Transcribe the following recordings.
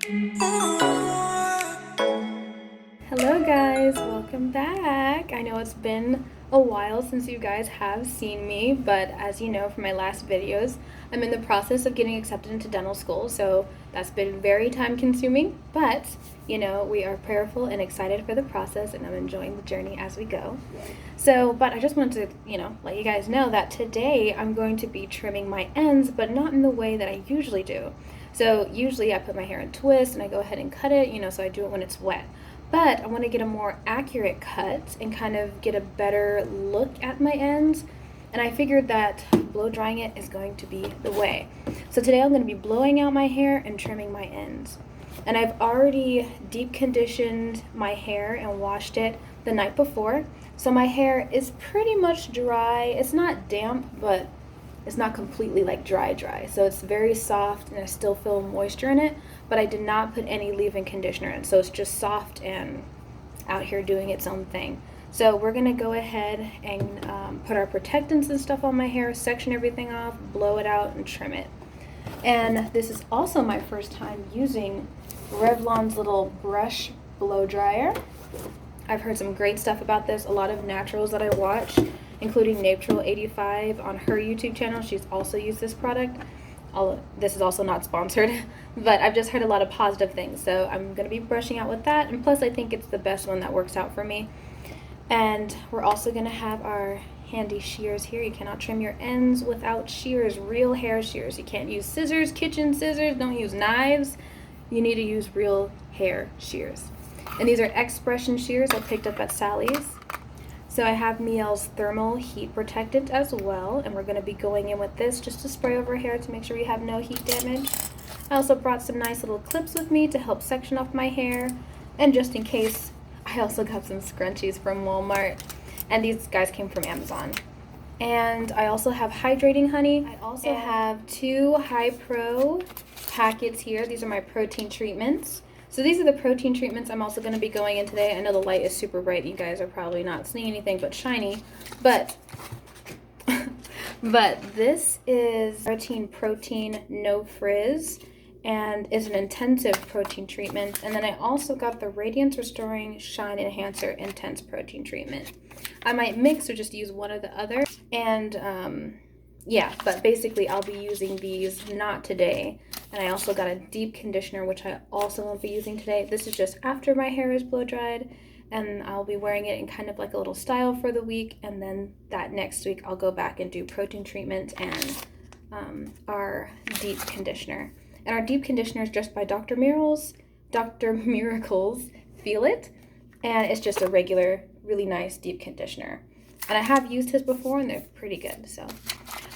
Hello guys, welcome back. I know it's been a while since you guys have seen me, but as you know from my last videos, I'm in the process of getting accepted into dental school, so that's been very time consuming, but you know, we are prayerful and excited for the process, and I'm enjoying the journey as we go. But I just wanted to, let you guys know that today I'm going to be trimming my ends, but not in the way that I usually do. So usually I put my hair in twists and I go ahead and cut it, so I do it when it's wet. But I want to get a more accurate cut and kind of get a better look at my ends. And I figured that blow drying it is going to be the way. So today I'm going to be blowing out my hair and trimming my ends. And I've already deep conditioned my hair and washed it the night before. So my hair is pretty much dry. It's not damp, but it's not completely like dry. So it's very soft and I still feel moisture in it, but I did not put any leave-in conditioner in. So it's just soft and out here doing its own thing. So we're gonna go ahead and put our protectants and stuff on my hair, section everything off, blow it out and trim it. And this is also my first time using Revlon's little brush blow dryer. I've heard some great stuff about this. A lot of naturals that I watch, including Natural85 on her YouTube channel, she's also used this product. This is also not sponsored, but I've just heard a lot of positive things. So I'm going to be brushing out with that. And plus, I think it's the best one that works out for me. And we're also going to have our handy shears here. You cannot trim your ends without shears, real hair shears. You can't use scissors, kitchen scissors. Don't use knives. You need to use real hair shears. And these are Xpression shears I picked up at Sally's. So I have Mielle's thermal heat protectant as well, and we're going to be going in with this just to spray over hair to make sure we have no heat damage. I also brought some nice little clips with me to help section off my hair, and just in case, I also got some scrunchies from Walmart, and these guys came from Amazon. And I also have hydrating honey. I also have 2 high pro packets here. These are my protein treatments. So these are the protein treatments I'm also going to be going in today. I know the light is super bright. You guys are probably not seeing anything but shiny. But this is protein no frizz, and is an intensive protein treatment. And then I also got the Radiance Restoring Shine Enhancer Intense Protein Treatment. I might mix or just use one or the other. And yeah, but basically I'll be using these not today. And I also got a deep conditioner, which I also won't be using today. This is just after my hair is blow dried, and I'll be wearing it in kind of like a little style for the week. And then that next week I'll go back and do protein treatment and our deep conditioner. And our deep conditioner is just by Dr. Miracles Feel It. And it's just a regular, really nice deep conditioner. And I have used his before and they're pretty good, so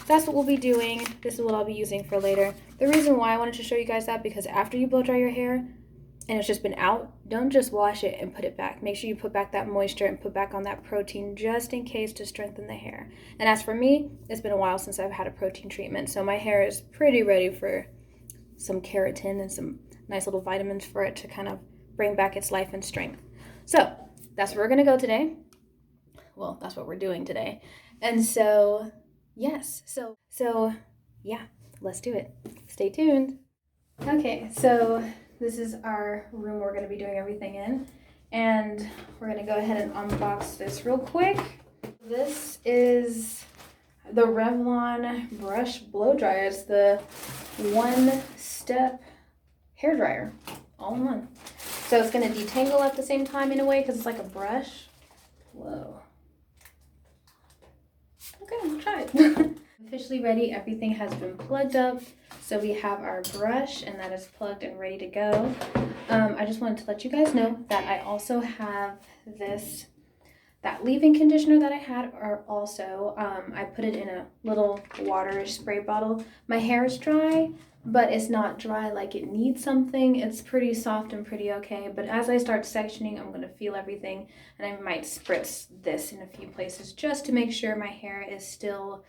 that's what we'll be doing. This is what I'll be using for later. The reason why I wanted to show you guys that, because after you blow dry your hair and it's just been out, don't just wash it and put it back. Make sure you put back that moisture and put back on that protein just in case, to strengthen the hair. And as for me, it's been a while since I've had a protein treatment, so my hair is pretty ready for some keratin and some nice little vitamins for it to kind of bring back its life and strength. So that's where we're gonna go today. Well, that's what we're doing today. And so yes, so yeah, let's do it. Stay tuned. Okay, so this is our room we're going to be doing everything in, and we're going to go ahead and unbox this real quick. This is the Revlon Brush Blow Dryer. It's the one-step hair dryer, all in one. So it's going to detangle at the same time in a way, because it's like a brush. Whoa. Okay, we'll try it. Officially ready. Everything has been plugged up. So we have our brush, and that is plugged and ready to go. I just wanted to let you guys know that I also have that leave-in conditioner that I had, or also I put it in a little water spray bottle. My hair is dry, but it's not dry like it needs something. It's pretty soft and pretty okay, but as I start sectioning, I'm going to feel everything, and I might spritz this in a few places just to make sure my hair is still,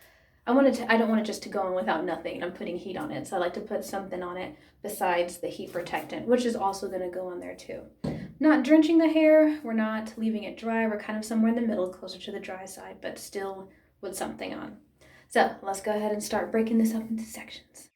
I don't want it just to go in without nothing. I'm putting heat on it, so I like to put something on it besides the heat protectant, which is also going to go on there too. Not drenching the hair, we're not leaving it dry, we're kind of somewhere in the middle, closer to the dry side, but still with something on. So let's go ahead and start breaking this up into sections.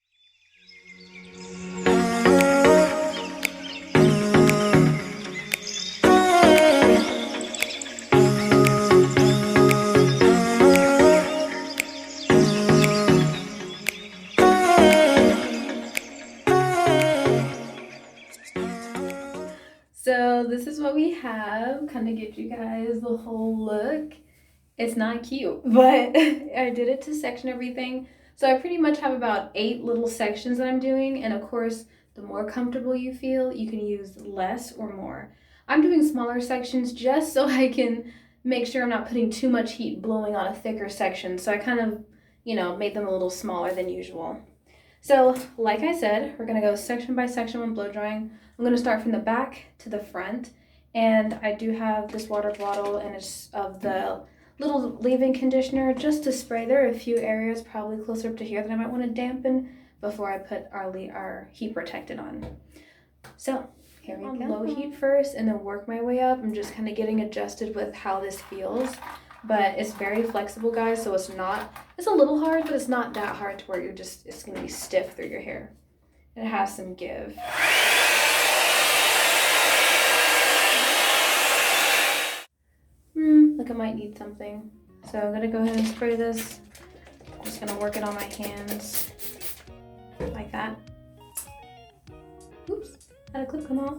So this is what we have. Kind of give you guys the whole look. It's not cute, but I did it to section everything. So I pretty much have about 8 little sections that I'm doing. And of course, the more comfortable you feel, you can use less or more. I'm doing smaller sections just so I can make sure I'm not putting too much heat blowing on a thicker section. So I kind of, made them a little smaller than usual. So like I said, we're gonna go section by section when blow drying. I'm gonna start from the back to the front. And I do have this water bottle and it's of the little leave-in conditioner just to spray. There are a few areas probably closer up to here that I might want to dampen before I put our heat protectant on. So here we go. Low heat first and then work my way up. I'm just kind of getting adjusted with how this feels, but it's very flexible, guys, so it's a little hard, but it's not that hard to where it's gonna be stiff through your hair. It has some give. Like I might need something. So I'm gonna go ahead and spray this. I'm just gonna work it on my hands like that. Oops, had a clip come off.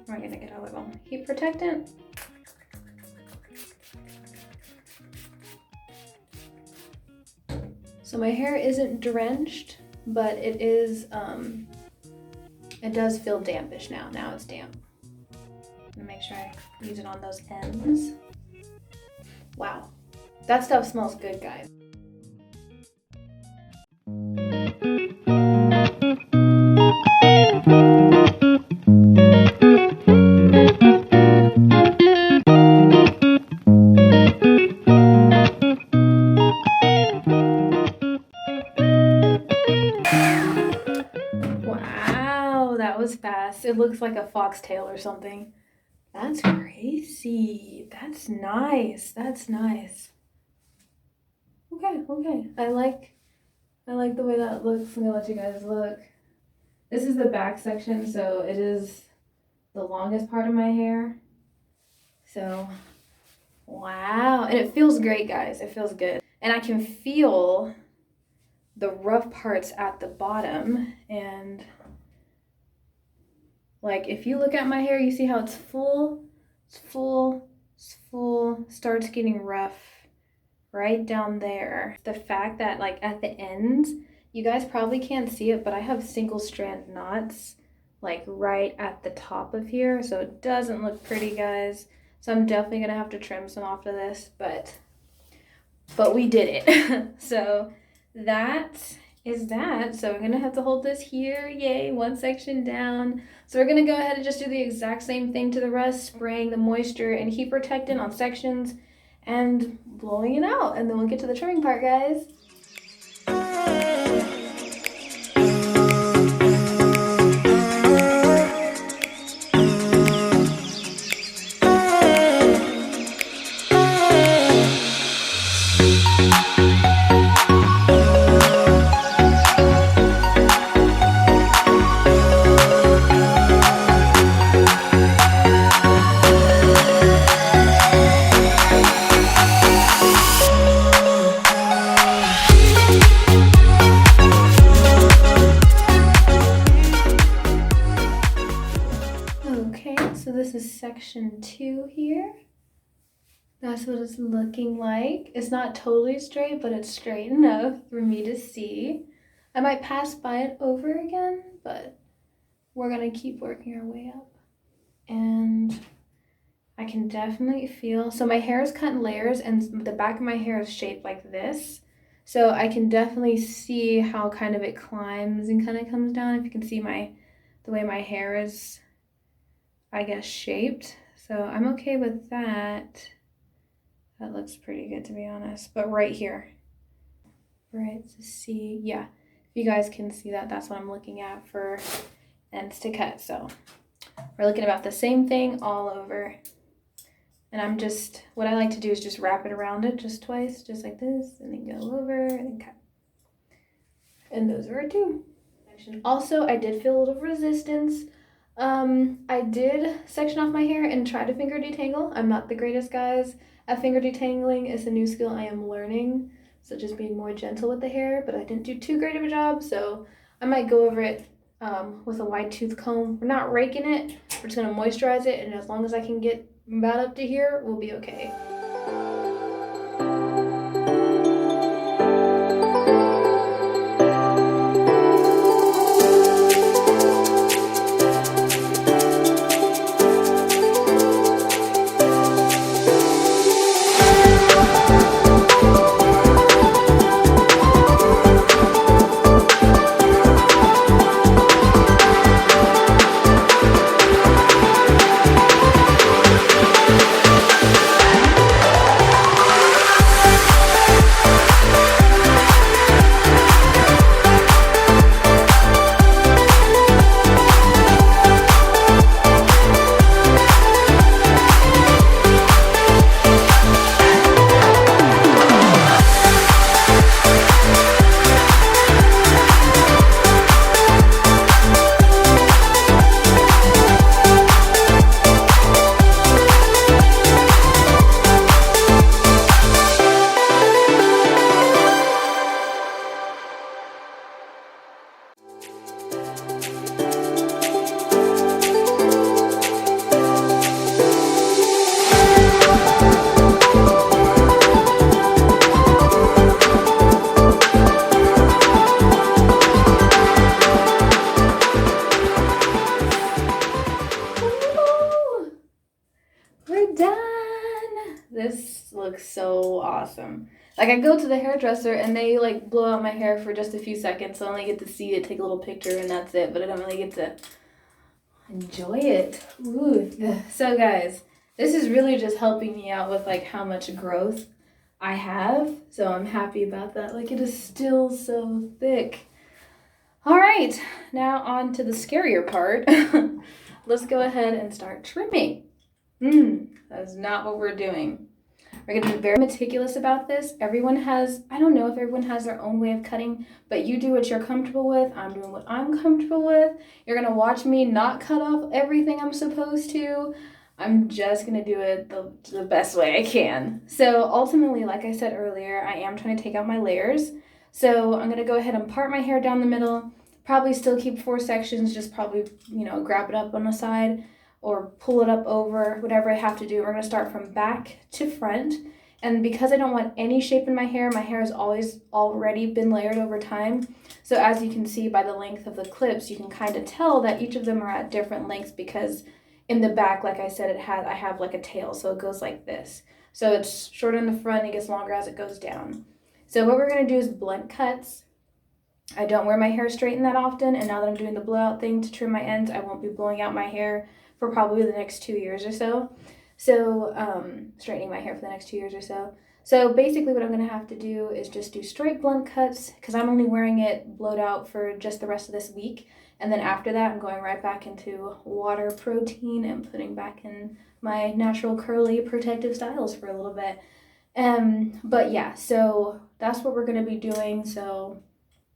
We're gonna get a little heat protectant. So my hair isn't drenched, but it does feel dampish now. Now it's damp. I'm gonna make sure I use it on those ends. Wow, that stuff smells good, guys. Wow, that was fast. It looks like a foxtail or something. That's crazy. That's nice. That's nice. Okay. I like the way that looks. I'm gonna let you guys look. This is the back section, so it is the longest part of my hair. So, wow. And it feels great, guys. It feels good. And I can feel the rough parts at the bottom, and like if you look at my hair, you see how it's full, starts getting rough right down there. The fact that like at the ends, you guys probably can't see it, but I have single strand knots like right at the top of here, so it doesn't look pretty, guys. So I'm definitely gonna have to trim some off of this, but we did it. So that is that. So we're gonna have to hold this here. Yay, one section down. So we're gonna go ahead and just do the exact same thing to the rest, spraying the moisture and heat protectant on sections and blowing it out. And then we'll get to the trimming part, guys. So this is section 2 here. That's what it's looking like. It's not totally straight, but it's straight enough for me to see. I might pass by it over again, but we're gonna keep working our way up. And I can definitely feel, so my hair is cut in layers and the back of my hair is shaped like this. So I can definitely see how kind of it climbs and kind of comes down. If you can see the way my hair is, I guess, shaped. So I'm okay with that. That looks pretty good, to be honest. But right here, right to see, yeah, if you guys can see that, that's what I'm looking at for ends to cut. So we're looking about the same thing all over. And what I like to do is just wrap it around it just twice, just like this, and then go over and then cut. And those are our 2. Also, I did feel a little resistance. I did section off my hair and try to finger detangle. I'm not the greatest, guys, at finger detangling. It's a new skill I am learning, so just being more gentle with the hair, but I didn't do too great of a job, so I might go over it with a wide tooth comb. We're not raking it, we're just gonna moisturize it, and as long as I can get about up to here, we'll be okay. This looks so awesome. Like, I go to the hairdresser and they like blow out my hair for just a few seconds, so I only get to see it, take a little picture, and that's it, but I don't really get to enjoy it. Ooh. So guys, this is really just helping me out with like how much growth I have, so I'm happy about that. Like, it is still so thick. All right, now on to the scarier part. Let's go ahead and start trimming. That's not what we're doing. We're going to be very meticulous about this. Everyone has, I don't know if everyone has their own way of cutting, but you do what you're comfortable with. I'm doing what I'm comfortable with. You're going to watch me not cut off everything I'm supposed to. I'm just going to do it the best way I can. So ultimately, like I said earlier, I am trying to take out my layers. So I'm going to go ahead and part my hair down the middle. Probably still keep 4 sections, just probably, grab it up on the side or pull it up over, whatever I have to do. We're going to start from back to front. And because I don't want any shape in my hair has already been layered over time. So as you can see by the length of the clips, you can kind of tell that each of them are at different lengths, because in the back, like I said, I have like a tail, so it goes like this. So it's shorter in the front, it gets longer as it goes down. So what we're going to do is blunt cuts. I don't wear my hair straightened that often, and now that I'm doing the blowout thing to trim my ends, I won't be blowing out my hair for probably the next 2 years or so. So, straightening my hair for the next 2 years or so. So basically what I'm going to have to do is just do straight blunt cuts, because I'm only wearing it blowed out for just the rest of this week. And then after that, I'm going right back into water protein and putting back in my natural curly protective styles for a little bit. But yeah, so that's what we're going to be doing. So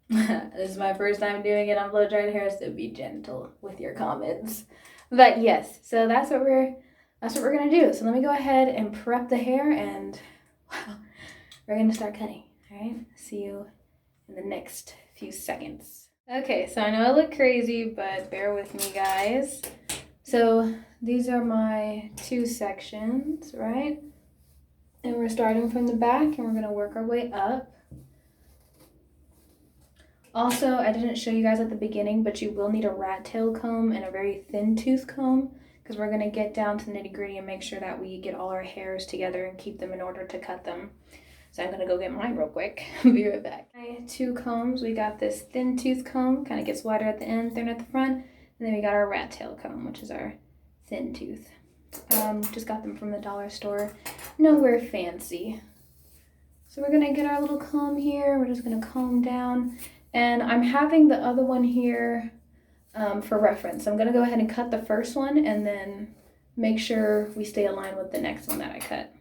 this is my first time doing it on blow dried hair, so be gentle with your comments. But yes, so that's what we're gonna do. So let me go ahead and prep the hair, and we're gonna start cutting. All right, see you in the next few seconds. Okay, so I know I look crazy, but bear with me, guys. So these are my 2 sections, right? And we're starting from the back, and we're gonna work our way up. Also, I didn't show you guys at the beginning, but you will need a rat tail comb and a very thin tooth comb, because we're going to get down to the nitty gritty and make sure that we get all our hairs together and keep them in order to cut them. So I'm going to go get mine real quick. Be right back. My 2 combs, we got this thin tooth comb, kind of gets wider at the end, thinner at the front, and then we got our rat tail comb, which is our thin tooth. Just got them from the dollar store. Nowhere fancy. So we're going to get our little comb here. We're just going to comb down. And I'm having the other one here for reference. I'm going to go ahead and cut the first one and then make sure we stay aligned with the next one that I cut.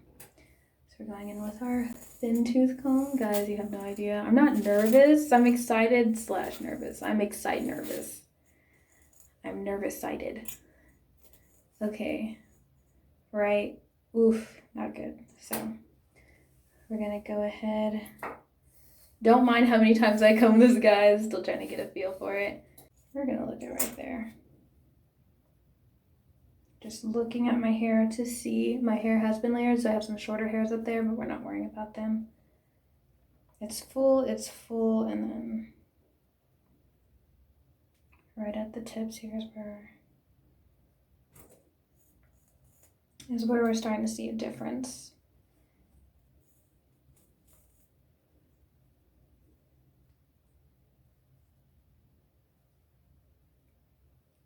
So we're going in with our thin tooth comb. Guys, you have no idea. I'm not nervous. I'm excited / nervous. I'm nervous. I'm nervous-sighted. Okay. Right. Oof. Not good. So we're going to go ahead. Don't mind how many times I comb this, guys. Still trying to get a feel for it. We're gonna look at right there. Just looking at my hair to see, my hair has been layered, so I have some shorter hairs up there, but we're not worrying about them. It's full, and then right at the tips, here's where we're starting to see a difference.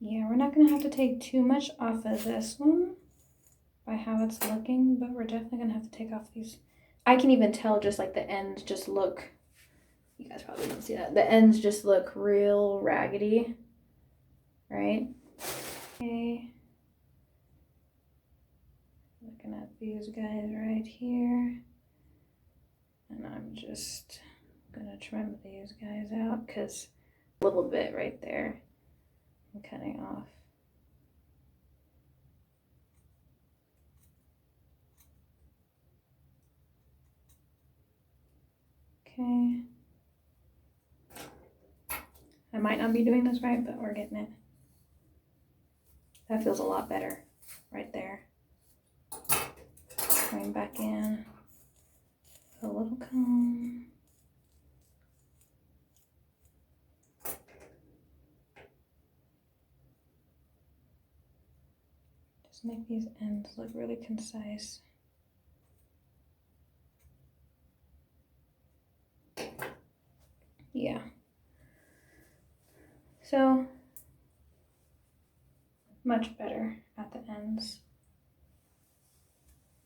Yeah, we're not gonna have to take too much off of this one by how it's looking, but we're definitely gonna have to take off these. I can even tell just like the ends just look, you guys probably don't see that, the ends just look real raggedy, right? Okay. Looking at these guys right here. And I'm just gonna trim these guys out because a little bit right there I'm cutting off. Okay. I might not be doing this right, but we're getting it. That feels a lot better right there. Going back in. A little comb. Just make these ends look really concise. Yeah. So, much better at the ends.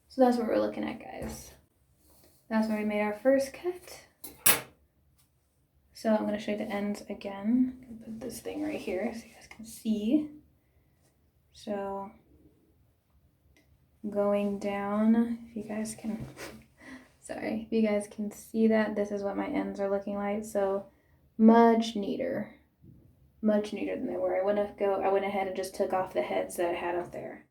So that's what we're looking at, guys. That's where we made our first cut. So I'm going to show you the ends again. I'm gonna put this thing right here so you guys can see. So going down, if you guys can, sorry, if you guys can see that, this is what my ends are looking like. So much neater than they were. I went ahead and just took off the heads that I had up there.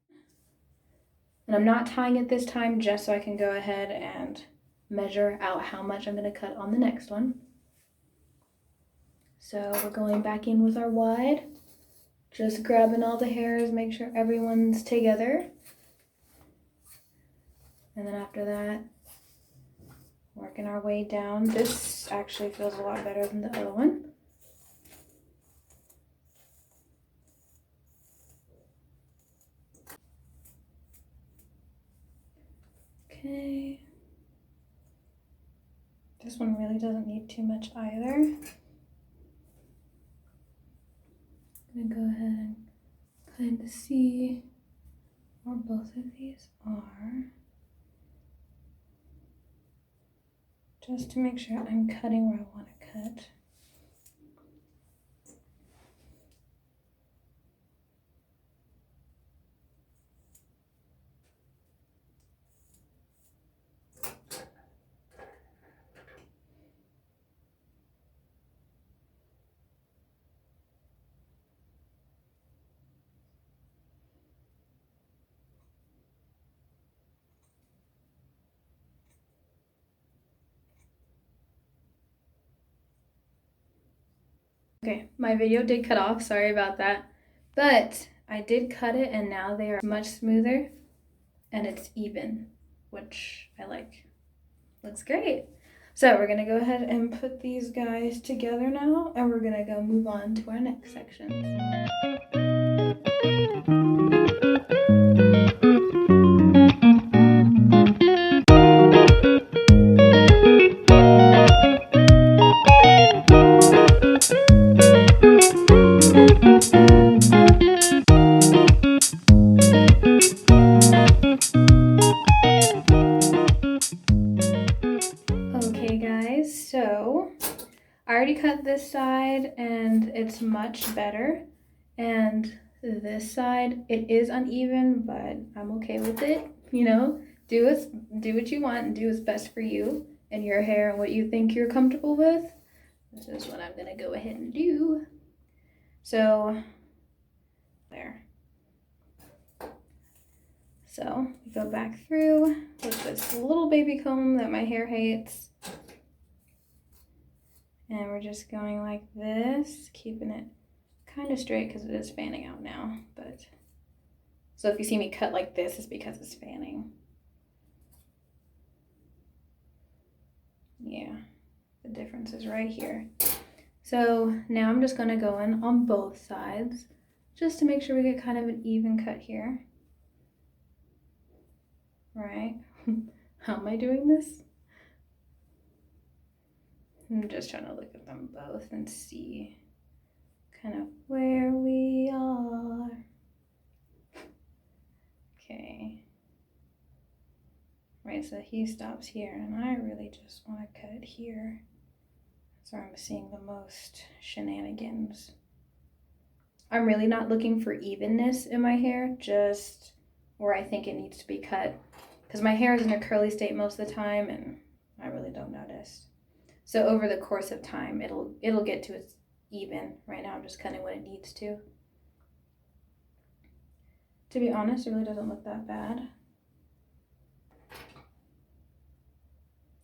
And I'm not tying it this time just so I can go ahead and measure out how much I'm going to cut on the next one. So we're going back in with our wide, just grabbing all the hairs, make sure everyone's together. And then after that, working our way down. This actually feels a lot better than the other one. Okay. This one really doesn't need too much either. I'm gonna go ahead and kind of see where both of these are. Just to make sure I'm cutting where I want to cut. Okay, my video did cut off, sorry about that. But I did cut it and now they are much smoother and it's even, which I like. Looks great. So we're gonna go ahead and put these guys together now and we're gonna go move on to our next section. Okay guys, so I already cut this side and it's much better, and this side it is uneven, but I'm okay with it. You know, do what you want and do what's best for you and your hair and what you think you're comfortable with. This is what I'm gonna go ahead and do. So there. So we go back through with this little baby comb that my hair hates. And we're just going like this, keeping it kind of straight because it is fanning out now, but so if you see me cut like this, it's because it's fanning. Yeah, the difference is right here. So now I'm just gonna go in on both sides just to make sure we get kind of an even cut here. Right? How am I doing this? I'm just trying to look at them both and see kind of where we are. Okay. Right, so he stops here, and I really just want to cut here. That's where I'm seeing the most shenanigans. I'm really not looking for evenness in my hair, just where I think it needs to be cut. Because my hair is in a curly state most of the time, and I really don't notice. So over the course of time, it'll get to its even. Right now I'm just cutting what it needs to. To be honest, it really doesn't look that bad.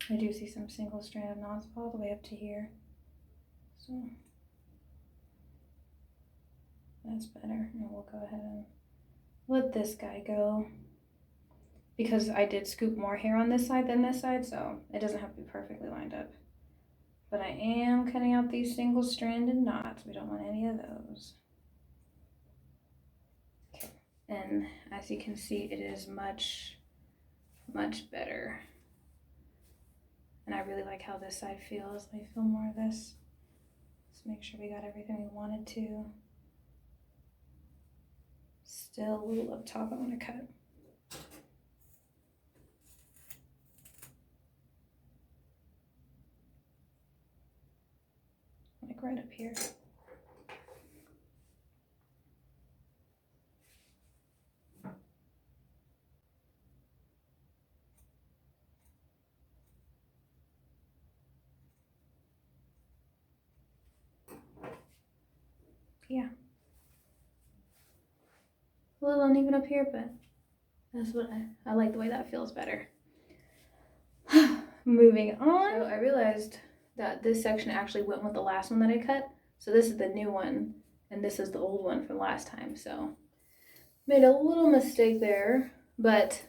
I do see some single strand knots all the way up to here. So that's better. And we'll go ahead and let this guy go. Because I did scoop more hair on this side than this side, so it doesn't have to be perfectly lined up. But I am cutting out these single stranded knots. We don't want any of those. Okay. And as you can see, it is much, much better. And I really like how this side feels. Let me feel more of this. Let's make sure we got everything we wanted to. Still a little up top I want to cut. Like right up here. Yeah. A little uneven up here, but that's what I like the way that feels better. Moving on. So I realized that this section actually went with the last one that I cut. So this is the new one, and this is the old one from last time. So made a little mistake there, but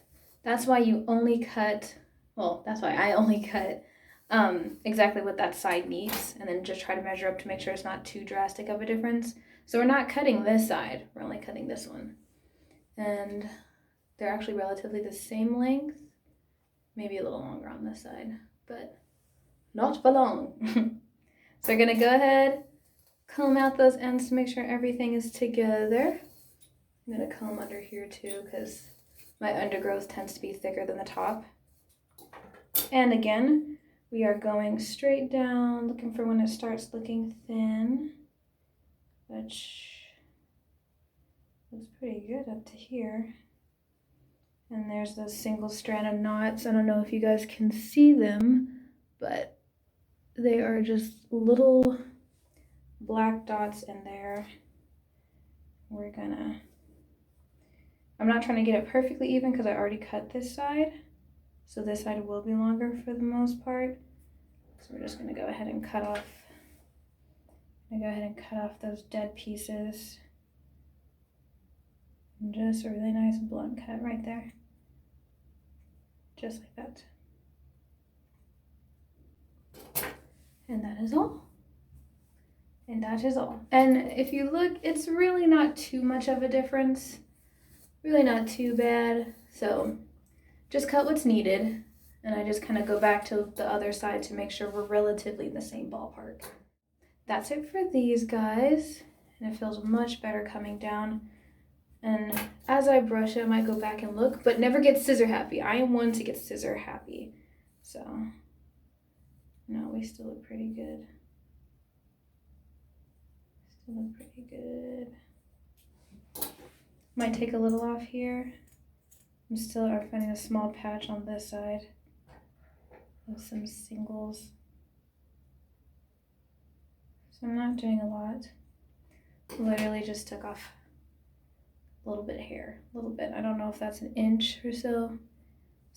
that's why you only cut, well, that's why I only cut exactly what that side needs, and then just try to measure up to make sure it's not too drastic of a difference. So we're not cutting this side, we're only cutting this one. And they're actually relatively the same length, maybe a little longer on this side, but not for long. So we're gonna go ahead, comb out those ends to make sure everything is together. I'm gonna comb under here too, because my undergrowth tends to be thicker than the top. And again, we are going straight down, looking for when it starts looking thin, which looks pretty good up to here. And there's those single strand of knots. I don't know if you guys can see them, but they are just little black dots in there. I'm not trying to get it perfectly even because I already cut this side. So this side will be longer for the most part. So we're just gonna go ahead and cut off. Those dead pieces. And just a really nice blunt cut right there. Just like that. And that is all. And that is all. And if you look, it's really not too much of a difference. Really not too bad. So just cut what's needed. And I just kind of go back to the other side to make sure we're relatively in the same ballpark. That's it for these guys. And it feels much better coming down. And as I brush it, I might go back and look, but never get scissor happy. I am one to get scissor happy. So, no, we still look pretty good. Might take a little off here. I'm finding a small patch on this side with some singles. So I'm not doing a lot. Literally just took off a little bit of hair, a little bit. I don't know if that's an inch or so.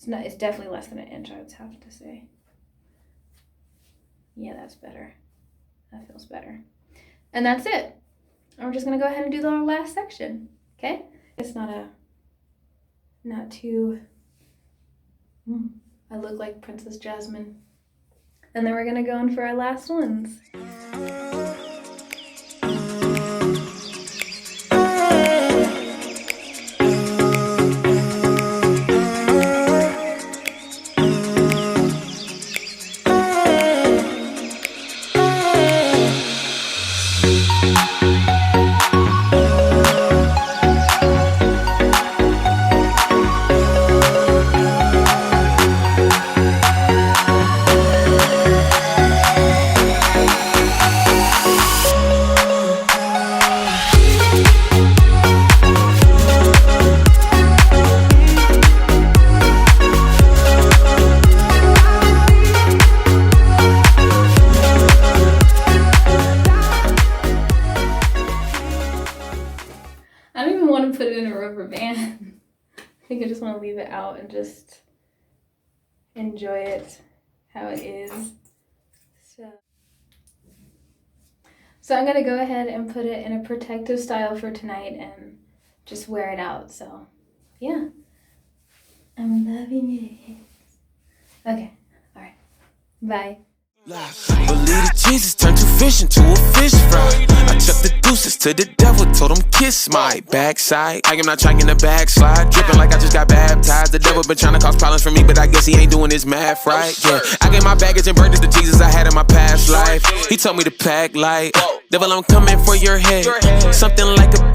It's definitely less than an inch, I would have to say. Yeah, that's better. That feels better. And that's it. And we're just gonna go ahead and do the last section, okay? It's not too, I look like Princess Jasmine. And then we're gonna go in for our last ones. I don't even want to put it in a rubber band. I think I just want to leave it out and just enjoy it how it is. So I'm going to go ahead and put it in a protective style for tonight and just wear it out. So yeah, I'm loving it. Okay, all right, bye. Believe that Jesus turned two fish into a fish fry. I chucked the deuces to the devil, told him kiss my backside. I am not trying to backslide, dripping like I just got baptized. The devil been trying to cause problems for me, but I guess he ain't doing his math right. Yeah, I gave my baggage and burned it to Jesus I had in my past life. He told me to pack light. Devil, I'm coming for your head. Something like a